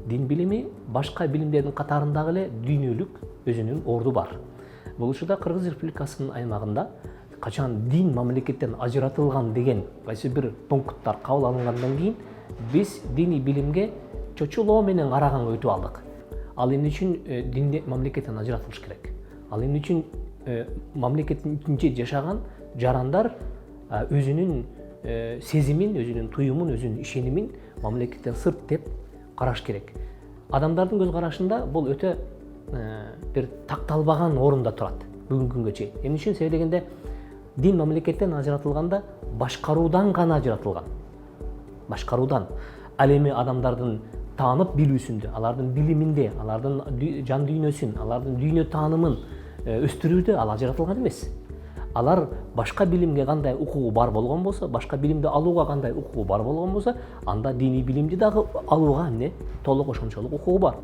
Din билими башка билимдердин катарындагы эле дүйнөлүк өзүнүн орду бар. Бул учурда Кыргыз Республикасынын аймагында качан дин мамлекеттен ажыратылган деген кайсы бир пункттар кабыл алынгандан кийин биз диний билимге чочулоо менен караганга өтүп алдык. Ал эмне үчүн дин мамлекеттен ажыратылыш керек? Ал эмне үчүн мамлекеттин ичинде жашаган жарандар өзүнүн сезимин, өзүнүн туюмун, өзүнүн ишенимин мамлекеттен сырт деп караш керек. Адамдардын көз карашында бул өтө бир такталбаган орунда турат бүгүнкү күнгө чейин. Эмне үчүн? Себеби дегенде дин мамлекеттен ажыратылганда башкаруудан гана ажыратылган. Башкаруудан. Ал эми адамдардын таанып билүүсүндө, алардын билиминде, алардын жан дүйнөсүн, алардын дүйнө таанымын өстүрүүдө ал ажыратылган эмес. Алар башка билимге кандай укугу бар болгон болсо, башка билимди алууга кандай укугу бар болгон болсо, анда диний билимди дагы алууга эмне толук ошончолук укугу бар.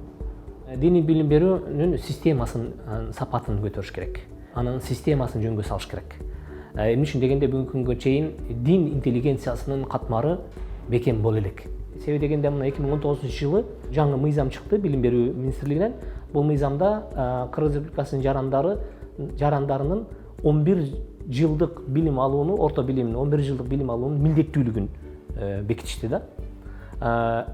Диний билим берүүнүн системасын, сапатын көтөрүш керек. Анын системасын жөнгө салыш керек. Эмне үчүн дегенде бүгүнкү күнгө чейин дин интеллигенциясынын катмары бекем боло элек. Себеби дегенде мына 2019-жылы жаңы мыйзам чыкты билим берүү министрлигинен. Бул мыйзамда Кыргыз Республикасынын жарандарынын 11 жылдык билим алууну, орто билимин 11 жылдык билим алуунун милдеттүүлүгүн бекитишти да.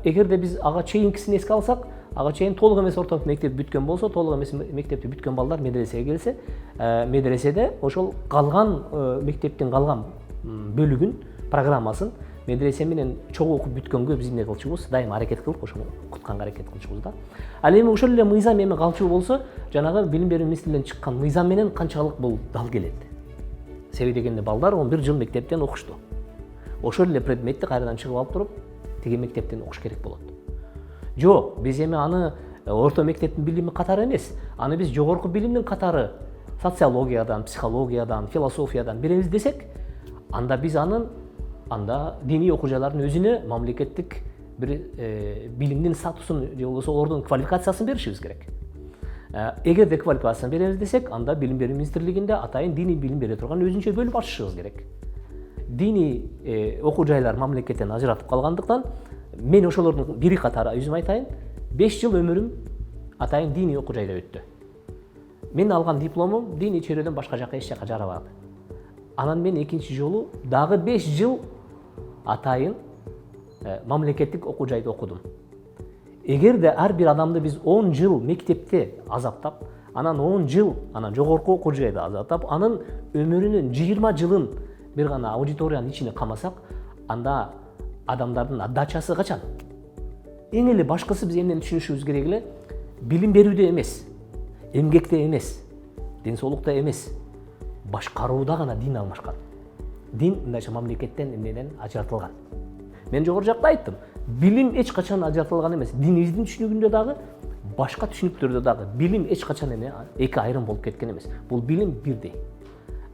Эгерде биз ага чейинкисин эске алсак, ага чейин толук эмес орто мектеп бүткөн болсо, толук эмес мектепти бүткөн балдар медресеге келсе, медреседе ошол калган мектептин калган бөлүгүн, программасын медресе менен чогуу окуп бүткөнгө биз эмне кылчубуз? Дайыма аракет кылып, ошону окутканга аракет кылчубуз да. Ал эми ошол эле мыйзам эми калчу болсо, жанагы билим берүү министрлигинен чыккан мыйзам менен канчалык бул дал келет? Себеби дегенде балдар 11 жыл мектептен окушту. Ошол эле предметти кайрадан чыгып алып туруп, тиги мектептен окуш керек болот. Жок, биз эми аны орто мектептин билими катары эмес, аны биз жогорку билимдин катары социологиядан, психологиядан, философиядан беребиз десек, анда биз анда диний окуу жайлардын өзүнө мамлекеттик бир билимдин статусун же болбосо ордун квалификациясын беришибиз керек. Эгерде квалификациясын беребиз десек, анда билим берүү министрлигинде атайын диний билим бере турган өзүнчө бөлүп ачышыбыз керек. Диний окуу жайлар мамлекеттен ажыратып калгандыктан мен ошолордун бири катары өзүм айтайын, 5 жыл өмүрүм атайын диний окуу жайда өттү. Мен алган дипломум диний чөйрөдөн башка жака эч жака жарабады. Анан мен экинчи жолу дагы 5 жыл атайын мамлекеттик окуу жайда окудум. Эгерде ар бир адамды биз 10 жыл мектепте азаптап, анан 10 жыл жогорку окуу жайда азаптап, анын өмүрүнүн 20 жылын бир гана аудиториянын ичине камасак, анда адамдардын отдачасы качан? Эң эле башкысы биз эмнени түшүнүшүбүз керек эле, билим берүүдө эмес, эмгекте эмес, ден соолукта эмес, башкарууда гана дин алмашкан. Дин мындайча мамлекеттен эмнеден ажыратылган. Мен жогору жакта айттым, билим эч качан ажыратылган эмес. Динибиздин түшүнүгүндө дагы, башка түшүнүктөрдө дагы билим эч качан эки айрым болуп кеткен эмес. Бул билим бирдей.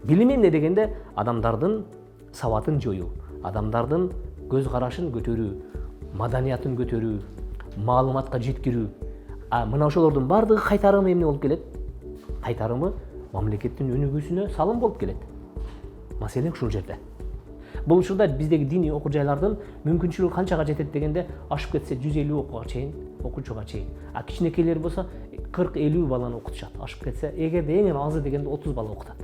Билим эмне дегенде адамдардын сабатын жоюу, адамдардын көз карашын көтөрүү, маданиятын көтөрүү, маалыматка жеткирүү. Мына ошолордун бардыгы кайтарымы эмне болуп келет? Кайтарымы мамлекеттин өнүгүүсүнө салым болуп келет. Маселе ушул жерде. Бул учурда биздеги диний окуу жайлардын мүмкүнчүлүгү канчага жетет дегенде, ашып кетсе 150 окуучуга чейин. Кичинекейлер болсо 40-50 баланы окутушат. Ашып кетсе, эгерде эң азы дегенде 30 бала окутат.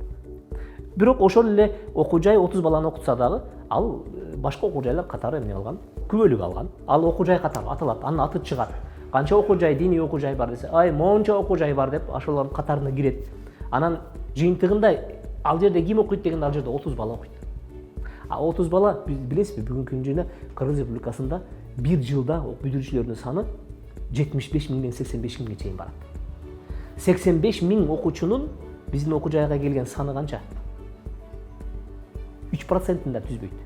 Бирок ошол эле окуу жай 30 баланы окутса дагы, ал башка окуу жайлар катары эмне алган? Күбөлүк алган. Ал окуу жай катары аталат, анын аты чыгат. Канча окуу жай, диний окуу жай бар десе, монча окуу жай бар деп ошолордун катарына кирет. Анан жыйынтыгында ал жерде ким окуйт дегенде, ал жерде 30 бала окуйт. 30 бала, билесизби, бүгүнкү күндө Кыргыз Республикасында бир жылда бүтүрүүчүлөрдүн саны 75 миңден 85 миңге чейин барат. 85 миң окуучунун биздин окуу жайга келген саны канча? 3% да түзбөйт.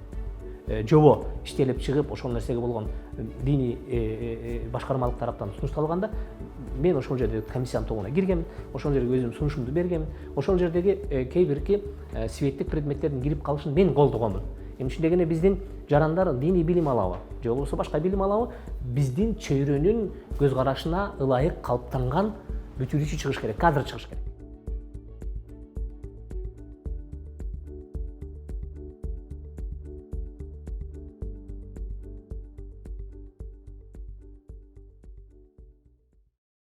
Жобо иштелип чыгып, ошол нерсеге болгон диний башкармалык тараптан сунушталганда, мен ошол жерде комиссиянын тобуна киргенмин, ошол жерге өзүм сунушумду бергенмин. Ошол жердеги кээ бирки светтик предметтердин кирип калышын мен колдогонмун. Эмне үчүн дегенде биздин жарандар диний билим алабы, же болбосо башка билим алабы, биздин чөйрөнүн көз карашына ылайык калыптанган бүтүрүүчү чыгыш керек, кадр чыгыш керек.